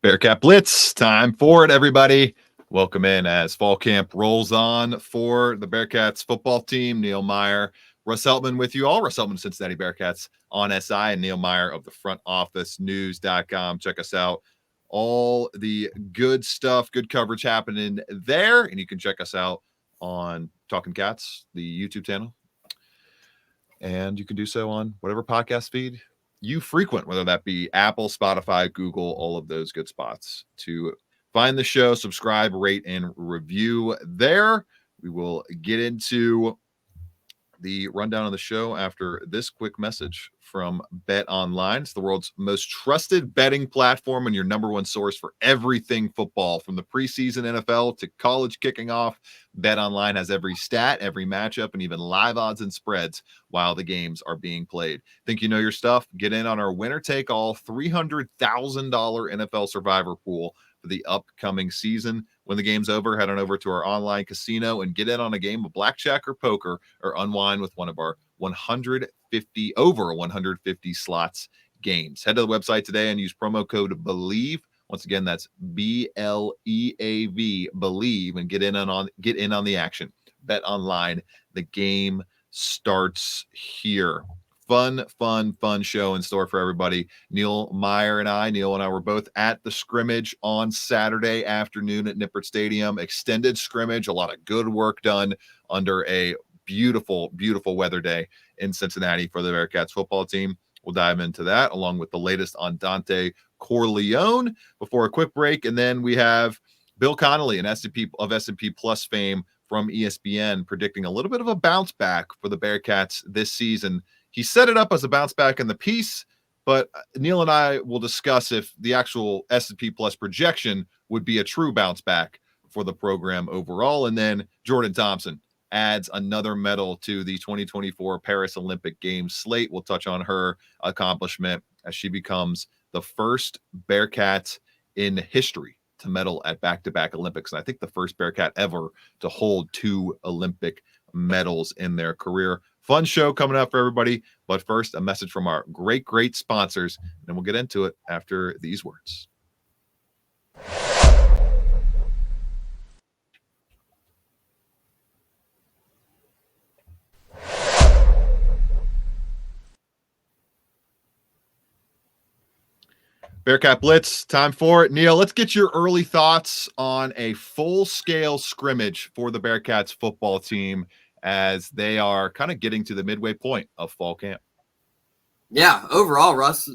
Bearcat Blitz, time for it, everybody. Welcome in as fall camp rolls on for the Bearcats football team. Neil Meyer, Russ Heltman with you all. Russ Heltman, Cincinnati Bearcats on SI, and Neil Meyer of the front office news.com. Check us out. All the good stuff, good coverage happening there. And you can check us out on Talking Cats, the YouTube channel. And you can do so on whatever podcast feed you frequent, whether that be Apple, Spotify, Google, all of those good spots to find the show, subscribe, rate, and review there. We will get into the rundown of the show after this quick message from Bet Online. It's the world's most trusted betting platform and your number one source for everything football, from the preseason NFL to college kicking off. Bet Online has every stat, every matchup, and even live odds and spreads while the games are being played. Think you know your stuff? Get in on our winner-take-all $300,000 NFL Survivor pool for the upcoming season. When the game's over, head on over to our online casino and get in on a game of blackjack or poker, or unwind with one of our 150 slots games. Head to the website today and use promo code BELIEVE. Once again, that's BLEAV, BELIEVE, and get in on the action. Bet Online. The game starts here. Fun show in store for everybody. Neil and I were both at the scrimmage on Saturday afternoon at Nippert Stadium. Extended scrimmage, a lot of good work done under a beautiful weather day in Cincinnati for the Bearcats football team. We'll dive into that along with the latest on Dante Corleone before a quick break. And then we have Bill Connolly, an S&P Plus fame from ESPN, predicting a little bit of a bounce back for the Bearcats this season. He set it up as a bounce back in the piece, but Neil and I will discuss if the actual S&P Plus projection would be a true bounce back for the program overall. And then Jordan Thompson adds another medal to the 2024 Paris Olympic Games slate. We'll touch on her accomplishment as she becomes the first Bearcat in history to medal at back-to-back Olympics. And I think the first Bearcat ever to hold 2 Olympic medals in their career. Fun show coming up for everybody. But first, a message from our great sponsors, and then we'll get into it after these words. Bearcat Blitz, time for it. Neil, let's get your early thoughts on a full-scale scrimmage for the Bearcats football team as they are kind of getting to the midway point of fall camp. Yeah, overall, Russ,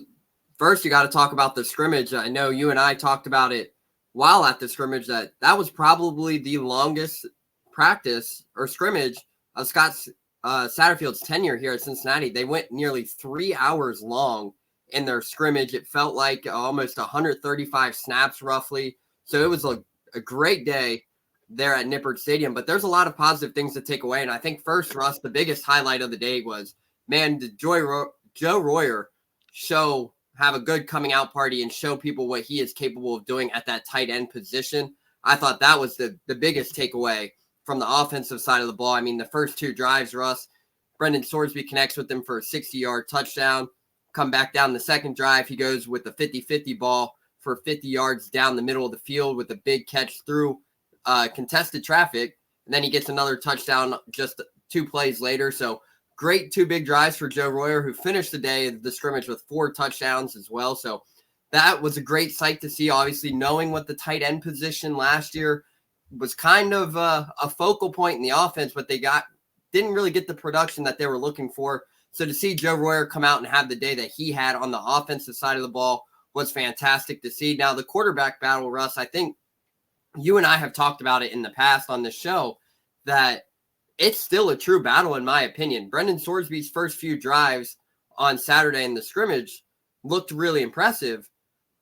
first you got to talk about the scrimmage. I know you and I talked about it while at the scrimmage that was probably the longest practice or scrimmage of Scott Satterfield's tenure here at Cincinnati. They went nearly 3 hours long in their scrimmage. It felt like almost 135 snaps roughly. So it was a great day there at Nippert Stadium, but there's a lot of positive things to take away. And I think first, Russ, the biggest highlight of the day was, man, did Joe Royer have a good coming out party and show people what he is capable of doing at that tight end position. I thought that was the biggest takeaway from the offensive side of the ball. I mean, the first 2 drives, Russ, Brendan Sorsby connects with him for a 60-yard touchdown. Come back down the second drive, he goes with a 50-50 ball for 50 yards down the middle of the field with a big catch through contested traffic. And then he gets another touchdown just 2 plays later. So great 2 big drives for Joe Royer, who finished the day of the scrimmage with 4 touchdowns as well. So that was a great sight to see, obviously knowing what the tight end position last year was kind of a focal point in the offense, but they didn't really get the production that they were looking for. So to see Joe Royer come out and have the day that he had on the offensive side of the ball was fantastic to see. Now, the quarterback battle, Russ, I think you and I have talked about it in the past on the show, that it's still a true battle, in my opinion. Brendan Sorsby's first few drives on Saturday in the scrimmage looked really impressive,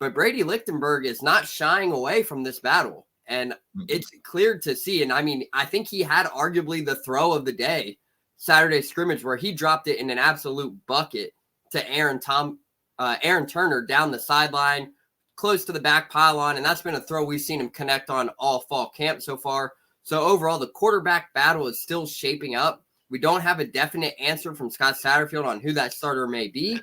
but Brady Lenberg is not shying away from this battle. And it's clear to see. And I mean, I think he had arguably the throw of the day Saturday scrimmage where he dropped it in an absolute bucket to Aaron Turner down the sideline, close to the back pylon. And that's been a throw we've seen him connect on all fall camp so far. So overall, the quarterback battle is still shaping up. We don't have a definite answer from Scott Satterfield on who that starter may be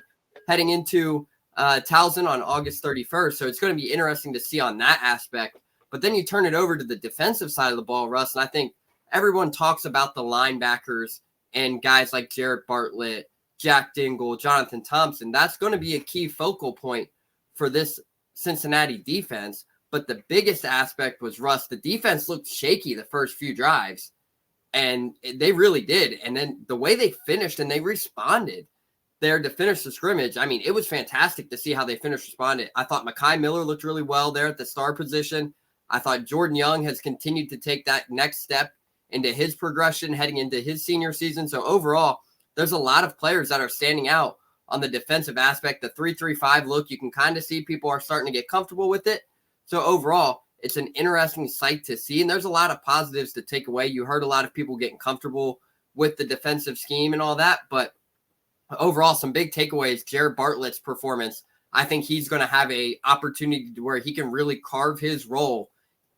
heading into Towson on August 31st. So it's going to be interesting to see on that aspect. But then you turn it over to the defensive side of the ball, Russ, and I think everyone talks about the linebackers and guys like Jared Bartlett, Jack Dingle, Jonathan Thompson. That's going to be a key focal point for this Cincinnati defense. But the biggest aspect was, Russ, the defense looked shaky the first few drives, and they really did. And then the way they finished and they responded there to finish the scrimmage, I mean, it was fantastic to see how they finished responded. I thought Mekhi Miller looked really well there at the star position. I thought Jordan Young has continued to take that next step into his progression heading into his senior season. So overall, there's a lot of players that are standing out on the defensive aspect. The 3-3-5 look, you can kind of see people are starting to get comfortable with it. So overall, it's an interesting sight to see, and there's a lot of positives to take away. You heard a lot of people getting comfortable with the defensive scheme and all that, but overall, some big takeaways. Jared Bartlett's performance, I think he's going to have a opportunity to where he can really carve his role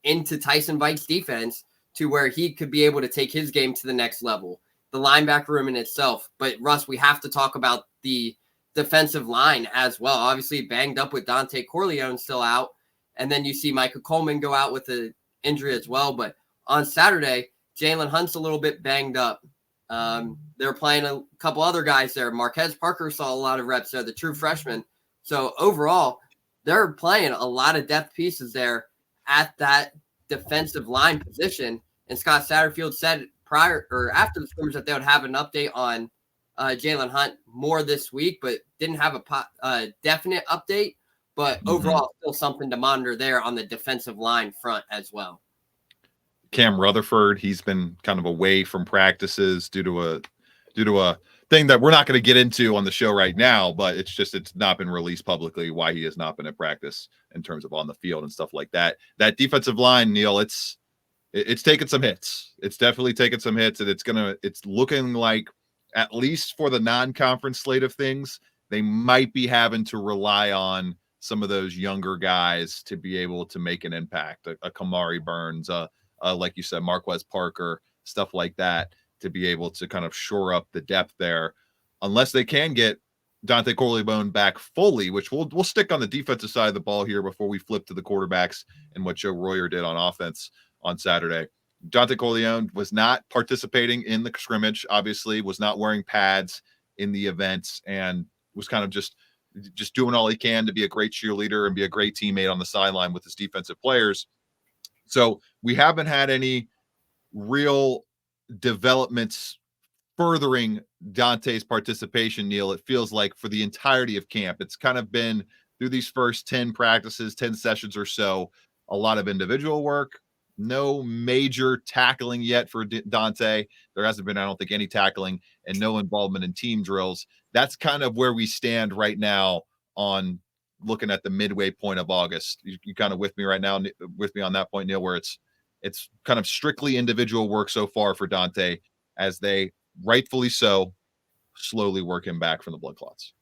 into Tyson Vite's defense to where he could be able to take his game to the next level. The linebacker room in itself. But, Russ, we have to talk about the defensive line as well. Obviously, banged up with Dante Corleone still out. And then you see Micah Coleman go out with an injury as well. But on Saturday, Jalen Hunt's a little bit banged up. They're playing a couple other guys there. Marquez Parker saw a lot of reps there, the true freshman. So overall, they're playing a lot of depth pieces there at that defensive line position. And Scott Satterfield said prior or after the scrimmage that they would have an update on Jalen Hunt more this week, but didn't have a definite update. But overall, still something to monitor there on the defensive line front as well. Cam Rutherford, he's been kind of away from practices due to a thing that we're not going to get into on the show right now, but it's not been released publicly why he has not been at practice in terms of on the field and stuff like that. That defensive line, Neil, it's taken some hits. It's definitely taken some hits, and it's looking like, at least for the non-conference slate of things, they might be having to rely on some of those younger guys to be able to make an impact. A Kamari Burns, like you said, Marquez Parker, stuff like that, to be able to kind of shore up the depth there, unless they can get Dante Corleone back fully, which we'll stick on the defensive side of the ball here before we flip to the quarterbacks and what Joe Royer did on offense on Saturday. Dante Corleone was not participating in the scrimmage, obviously, was not wearing pads in the events, and was kind of just doing all he can to be a great cheerleader and be a great teammate on the sideline with his defensive players. So we haven't had any real developments furthering Dante's participation, Neil. It feels like for the entirety of camp, it's kind of been through these first 10 practices, 10 sessions or so, a lot of individual work, no major tackling yet for Dante. There hasn't been, I don't think, any tackling, and no involvement in team drills. That's kind of where we stand right now on looking at the midway point of August. You kind of with me right now, with me on that point, Neil, where it's kind of strictly individual work so far for Dante, as they rightfully so slowly work him back from the blood clots.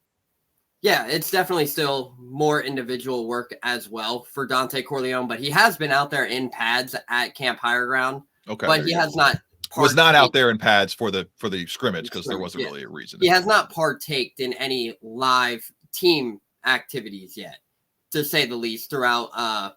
Yeah, it's definitely still more individual work as well for Dante Corleone, but he has been out there in pads at Camp Higher Ground. Okay, but he has not was not out there in pads for the scrimmage because there wasn't really a reason. He has not partaked in any live team activities yet, to say the least, throughout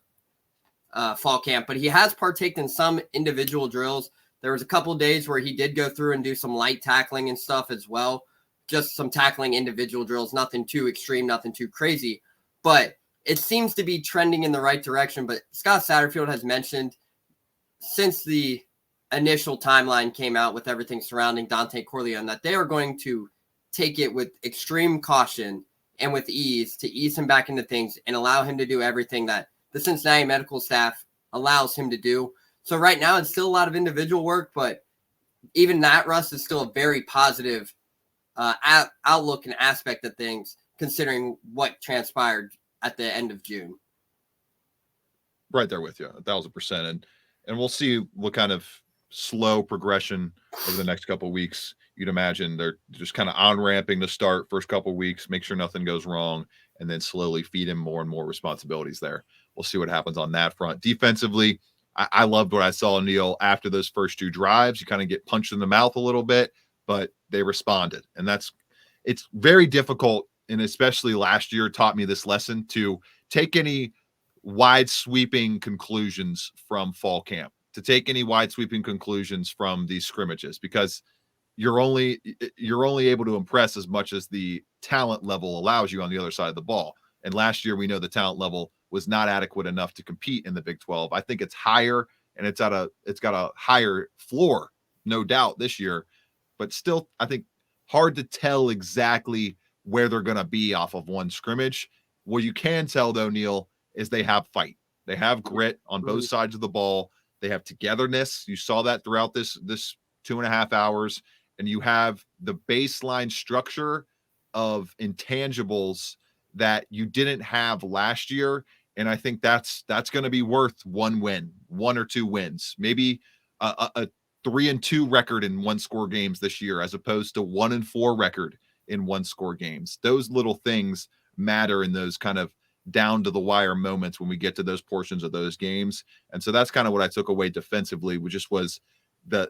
fall camp. But he has partaken in some individual drills. There was a couple days where he did go through and do some light tackling and stuff as well. Just some tackling individual drills, nothing too extreme, nothing too crazy. But it seems to be trending in the right direction. But Scott Satterfield has mentioned since the initial timeline came out with everything surrounding Dante Corleone that they are going to take it with extreme caution and with ease to ease him back into things and allow him to do everything that the Cincinnati medical staff allows him to do. So right now it's still a lot of individual work, but even that, Russ, is still a very positive outlook and aspect of things, considering what transpired at the end of June. Right there with you, 1,000%. And we'll see what kind of slow progression over the next couple of weeks. You'd imagine they're just kind of on-ramping to start first couple of weeks, make sure nothing goes wrong, and then slowly feed him more and more responsibilities there. We'll see what happens on that front. Defensively, I loved what I saw, Neil, after those first two drives. You kind of get punched in the mouth a little bit, but they responded. And it's very difficult and especially last year taught me this lesson, to take any wide sweeping conclusions from fall camp, to take any wide sweeping conclusions from these scrimmages, because you're only able to impress as much as the talent level allows you on the other side of the ball. And last year, we know the talent level was not adequate enough to compete in the Big 12. I think it's higher, and it's got a higher floor, no doubt, this year. But still, I think hard to tell exactly where they're going to be off of one scrimmage. What you can tell, though, Neil, is they have fight. They have grit on both sides of the ball. They have togetherness. You saw that throughout this 2.5 hours. And you have the baseline structure of intangibles that you didn't have last year. And I think that's going to be worth one or two wins, maybe a 3-2 record in 1-score games this year, as opposed to 1-4 record in 1-score games. Those little things matter in those kind of down to the wire moments when we get to those portions of those games. And so that's kind of what I took away defensively, which just was the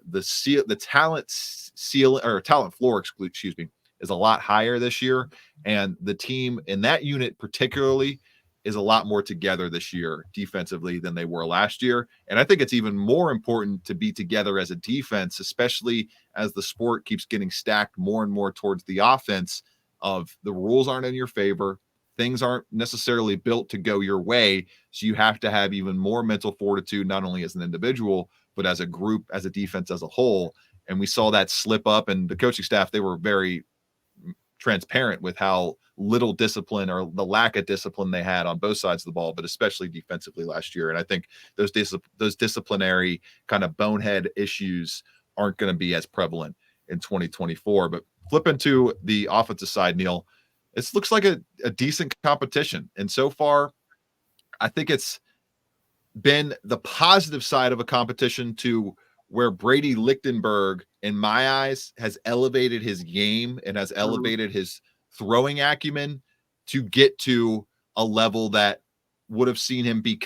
talent floor, excuse me, is a lot higher this year. And the team in that unit particularly is a lot more together this year defensively than they were last year. And I think it's even more important to be together as a defense, especially as the sport keeps getting stacked more and more towards the offense of the rules aren't in your favor. Things aren't necessarily built to go your way. So you have to have even more mental fortitude, not only as an individual, but as a group, as a defense as a whole. And we saw that slip up, and the coaching staff, they were very transparent with how little discipline or the lack of discipline they had on both sides of the ball, but especially defensively last year. And I think those disciplinary kind of bonehead issues aren't going to be as prevalent in 2024. But flipping to the offensive side, Neil, it looks like a decent competition. And so far, I think it's been the positive side of a competition to where Brady Lenberg, in my eyes, has elevated his game and has elevated his throwing acumen to get to a level that would have seen him be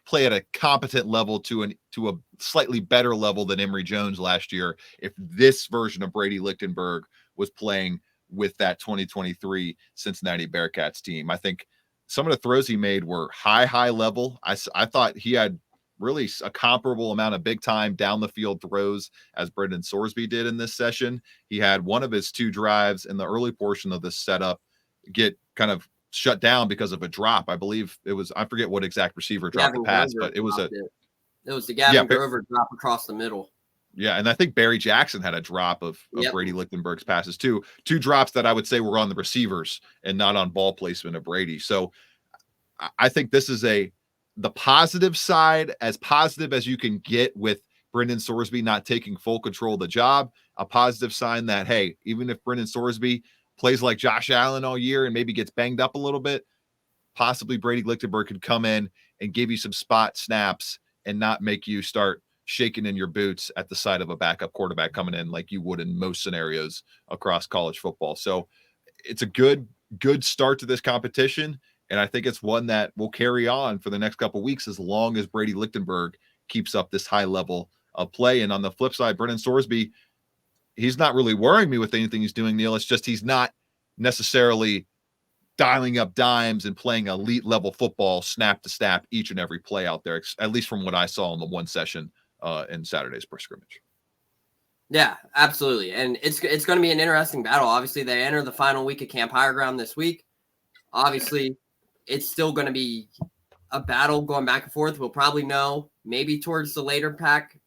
play at a competent level to a slightly better level than Emory Jones last year, if this version of Brady Lenberg was playing with that 2023 Cincinnati Bearcats team. I think some of the throws he made were high level. I thought he had really a comparable amount of big time down the field throws as Brendan Sorsby did in this session. He had one of his 2 drives in the early portion of this setup get kind of shut down because of a drop. I believe it was, I forget what exact receiver dropped the pass, but it was the Gavin Grover drop across the middle. Yeah, and I think Barry Jackson had a drop of Brady Lenberg's passes too. 2 drops that I would say were on the receivers and not on ball placement of Brady. So I think this is the positive side, as positive as you can get with Brendan Sorsby not taking full control of the job. A positive sign that, hey, even if Brendan Sorsby plays like Josh Allen all year and maybe gets banged up a little bit, possibly Brady Lenberg could come in and give you some spot snaps and not make you start shaking in your boots at the sight of a backup quarterback coming in like you would in most scenarios across college football. So it's a good start to this competition. And I think it's one that will carry on for the next couple of weeks as long as Brady Lenberg keeps up this high level of play. And on the flip side, Brendan Sorsby, he's not really worrying me with anything he's doing, Neil. It's just he's not necessarily dialing up dimes and playing elite level football snap to snap each and every play out there, at least from what I saw in the one session in Saturday's press scrimmage. Yeah, absolutely. And it's going to be an interesting battle. Obviously, they enter the final week of Camp Higher Ground this week. Obviously, it's still going to be a battle going back and forth. We'll probably know maybe towards the later back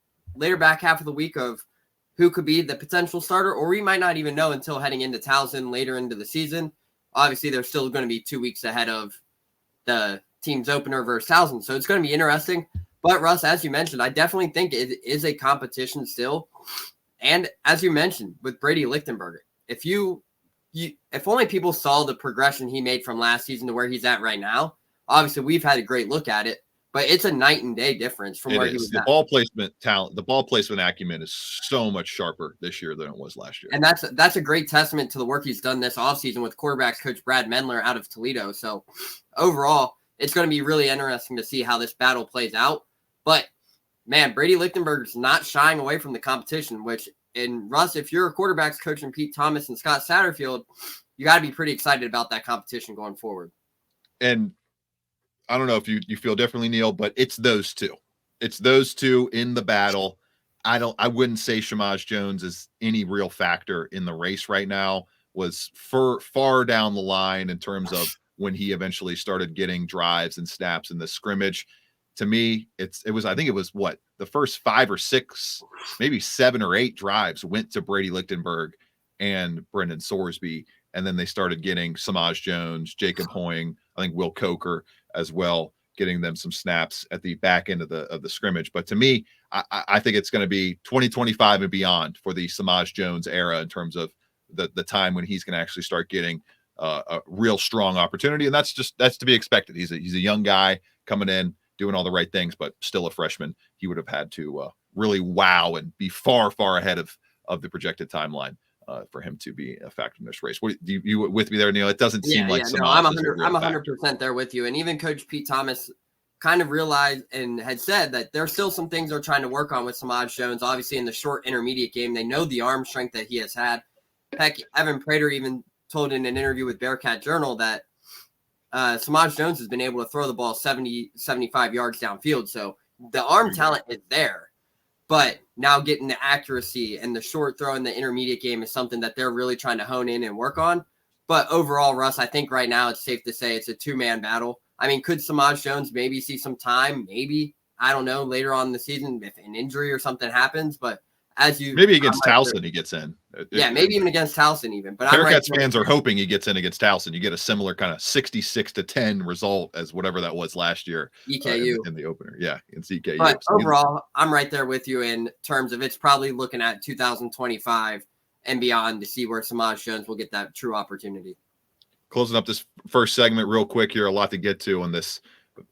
half of the week of who could be the potential starter, or we might not even know until heading into Towson later into the season. Obviously, they're still going to be 2 weeks ahead of the team's opener versus Towson. So it's going to be interesting. But Russ, as you mentioned, I definitely think it is a competition still. And as you mentioned with Brady Lenberg, if only people saw the progression he made from last season to where he's at right now. Obviously, we've had a great look at it, but it's a night and day difference from where he was at. Ball placement talent, the ball placement acumen is so much sharper this year than it was last year. And that's a great testament to the work he's done this offseason with quarterbacks coach Brad Mendler out of Toledo. So overall, it's going to be really interesting to see how this battle plays out. But man, Brady Lenberg is not shying away from the competition, and Russ, if you're a quarterbacks coach in Pete Thomas and Scott Satterfield, you got to be pretty excited about that competition going forward. And I don't know if you feel differently, Neil, but it's those two. It's those two in the battle. I wouldn't say Shamaj Jones is any real factor in the race right now. Was far down the line in terms of when he eventually started getting drives and snaps in the scrimmage. To me, I think it was what the first 5 or 6, maybe 7 or 8 drives went to Brady Lenberg and Brendan Sorsby. And then they started getting Samaj Jones, Jacob Hoying, I think Will Coker as well, getting them some snaps at the back end of the scrimmage. But to me, I think it's going to be 2025 and beyond for the Samaj Jones era in terms of the time when he's going to actually start getting a real strong opportunity. And that's to be expected. He's a young guy coming in, doing all the right things, but still a freshman. He would have had to really wow and be far ahead of the projected timeline for him to be a factor in this race. What do you with me there, Neil? It doesn't seem like Samaj I'm is a real 100% there with you. And even Coach Pete Thomas kind of realized and had said that there's still some things they're trying to work on with Samaj Jones. Obviously, in the short intermediate game, they know the arm strength that he has had. Heck, Evan Prater even told in an interview with Bearcat Journal that Samaj Jones has been able to throw the ball 70, 75 yards downfield. So the arm talent is there. But now getting the accuracy and the short throw in the intermediate game is something that they're really trying to hone in and work on. But overall, Russ, I think right now it's safe to say it's a two-man battle. I mean, could Samaj Jones maybe see some time? Maybe. I don't know, later on in the season if an injury or something happens. But maybe against Towson he gets in. Yeah, maybe even against Towson even. But Bearcats fans are hoping he gets in against Towson. You get a similar kind of 66-10 result as whatever that was last year. EKU. In the opener. Yeah, it's EKU. But overall, I'm right there with you in terms of it's probably looking at 2025 and beyond to see where Samaj Jones will get that true opportunity. Closing up this first segment real quick here, a lot to get to on this.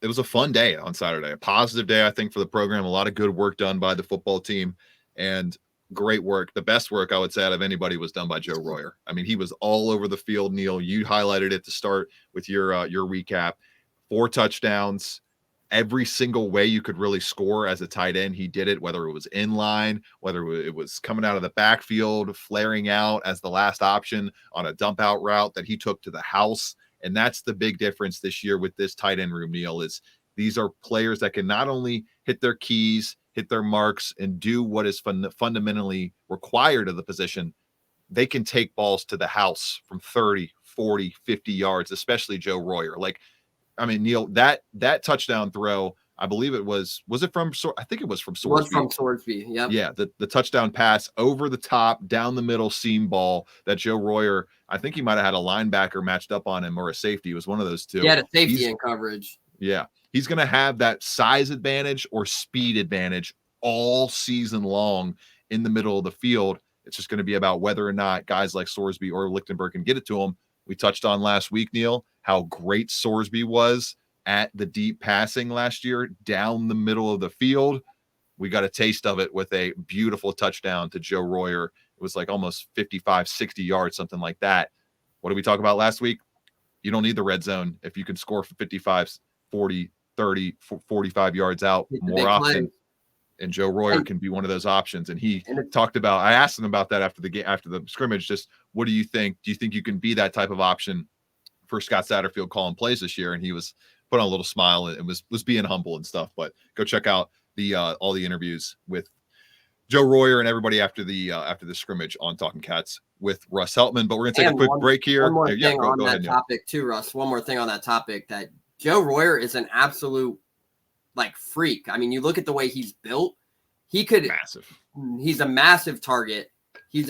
It was a fun day on Saturday, a positive day, I think, for the program. A lot of good work done by the football team and great work. The best work, I would say, out of anybody was done by Joe Royer. I mean, he was all over the field, Neil. You highlighted it to start with your recap. 4 touchdowns. Every single way you could really score as a tight end, he did it, whether it was in line, whether it was coming out of the backfield, flaring out as the last option on a dump out route that he took to the house. And that's the big difference this year with this tight end room, Neil, is these are players that can not only hit their keys, hit their marks, and do what is fundamentally required of the position. They can take balls to the house from 30, 40, 50 yards, especially Joe Royer. Like, I mean, Neil, that touchdown throw, I believe it was it from, I think it was from Sorsby. It was from Sorsby, yep. Yeah, the touchdown pass over the top, down the middle seam ball that Joe Royer, I think he might have had a linebacker matched up on him or a safety. It was one of those two. He had a safety in coverage. Yeah. He's going to have that size advantage or speed advantage all season long in the middle of the field. It's just going to be about whether or not guys like Sorsby or Lichtenberg can get it to him. We touched on last week, Neil, how great Sorsby was at the deep passing last year down the middle of the field. We got a taste of it with a beautiful touchdown to Joe Royer. It was like almost 55, 60 yards, something like that. What did we talk about last week? You don't need the red zone if you can score for 55, 40, 30, 45 yards out more often. And Joe Royer can be one of those options. And he talked about, I asked him about that after the scrimmage, just what do you think? Do you think you can be that type of option for Scott Satterfield calling plays this year? And he was put on a little smile and was being humble and stuff. But go check out all the interviews with Joe Royer and everybody after the scrimmage on Talking Cats with Russ Heltman. But we're gonna take a quick break here. One more thing on that topic too, Russ. One more thing on that topic, that Joe Royer is an absolute freak. I mean, you look at the way he's built. He's a massive target. He's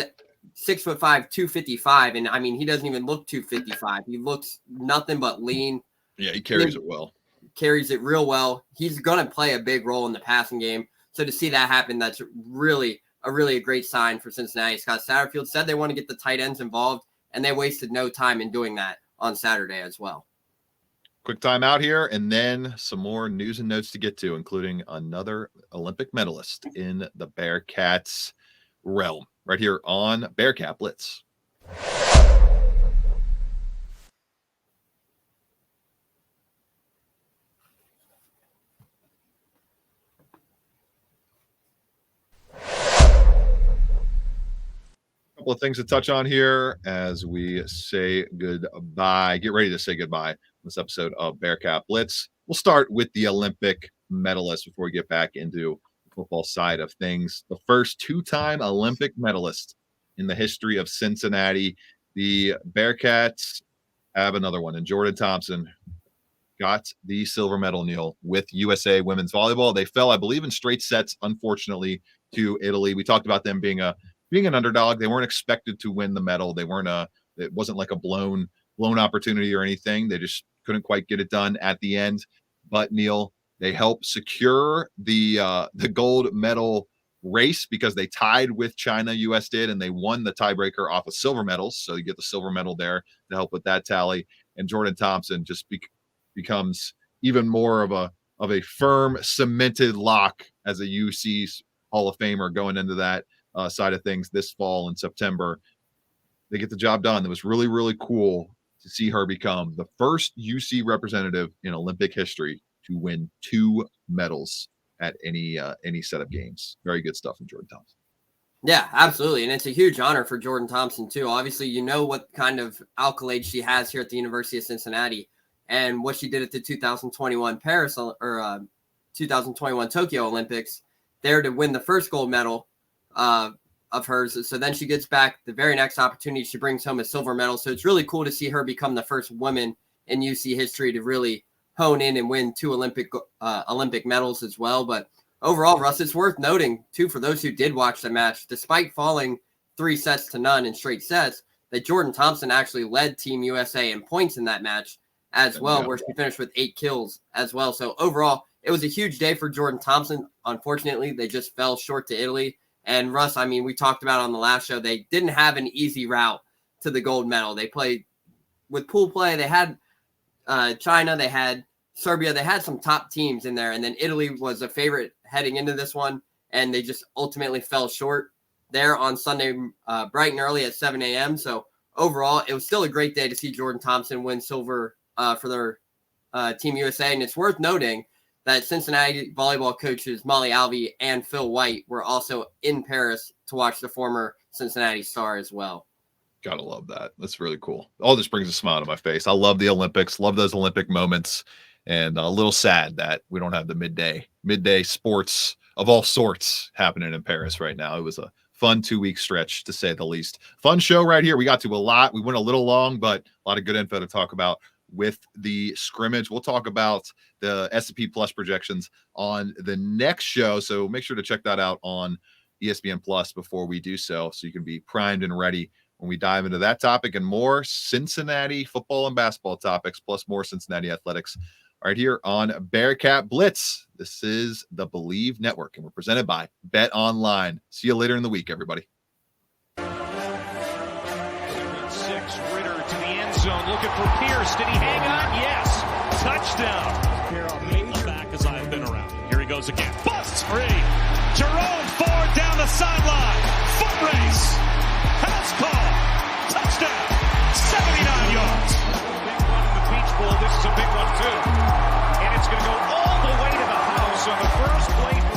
6'5", 255, and I mean, he doesn't even look 255. He looks nothing but lean. Yeah, he carries it well. Carries it real well. He's going to play a big role in the passing game. So to see that happen, that's really a great sign for Cincinnati. Scott Satterfield said they want to get the tight ends involved, and they wasted no time in doing that on Saturday as well. Quick time out here, and then some more news and notes to get to, including another Olympic medalist in the Bearcats realm, right here on Bearcat Blitz. couple of things to touch on here as we say goodbye. Get ready to say goodbye on this episode of Bearcat Blitz. We'll start with the Olympic medalists before we get back into the football side of things. The first two-time Olympic medalist in the history of Cincinnati. The Bearcats have another one, and Jordan Thompson got the silver medal, Neil, with USA women's volleyball. They fell, I believe, in straight sets, unfortunately, to Italy. We talked about them being an underdog. They weren't expected to win the medal. They weren't it wasn't like a blown opportunity or anything. They just couldn't quite get it done at the end. But Neil, they helped secure the gold medal race because they tied with China. US did, and they won the tiebreaker off of silver medals. So you get the silver medal there to help with that tally. And Jordan Thompson just becomes even more of a firm, cemented lock as a UC Hall of Famer going into that side of things this fall in September. They get the job done. It was really, really cool to see her become the first UC representative in Olympic history to win 2 medals at any set of games. Very good stuff from Jordan Thompson. Yeah, absolutely. And it's a huge honor for Jordan Thompson too. Obviously, you know what kind of accolades she has here at the University of Cincinnati and what she did at the 2021 Paris or 2021 Tokyo Olympics there to win the first gold medal of hers. So then she gets back the very next opportunity. She brings home a silver medal. So it's really cool to see her become the first woman in UC history to really hone in and win 2 Olympic medals as well. But overall, Russ, it's worth noting too, for those who did watch the match, despite falling 3-0 in straight sets, that Jordan Thompson actually led Team USA in points in that match as well, where she finished with 8 kills as well. So overall, it was a huge day for Jordan Thompson. Unfortunately, they just fell short to Italy. And Russ, I mean, we talked about on the last show, they didn't have an easy route to the gold medal. They played with pool play. They had China, they had Serbia, they had some top teams in there. And then Italy was a favorite heading into this one. And they just ultimately fell short there on Sunday, bright and early at 7 a.m. So overall, it was still a great day to see Jordan Thompson win silver for their Team USA. And it's worth noting that Cincinnati volleyball coaches Molly Alvey and Phil White were also in Paris to watch the former Cincinnati star as well. Gotta love that. That's really cool. All this brings a smile to my face. I love the Olympics, love those Olympic moments, and a little sad that we don't have the midday sports of all sorts happening in Paris right now. It was a fun 2-week stretch, to say the least. Fun show right here. We got to a lot. We went a little long, but a lot of good info to talk about with the scrimmage. We'll talk about the S&P Plus projections on the next show, so make sure to check that out on ESPN Plus before we do so you can be primed and ready when we dive into that topic and more Cincinnati football and basketball topics, plus more Cincinnati athletics right here on Bearcat Blitz. This is the Believe Network, and we're presented by Bet Online. See you later in the week, everybody. Looking for Pierce. Did he hang on? Yes. Touchdown. Back as I've been around. Here he goes again. Busts free. Jerome Ford down the sideline. Foot race. House call. Touchdown. 79 yards. Big one in the Peach Bowl. This is a big one too. And it's going to go all the way to the house on the first play.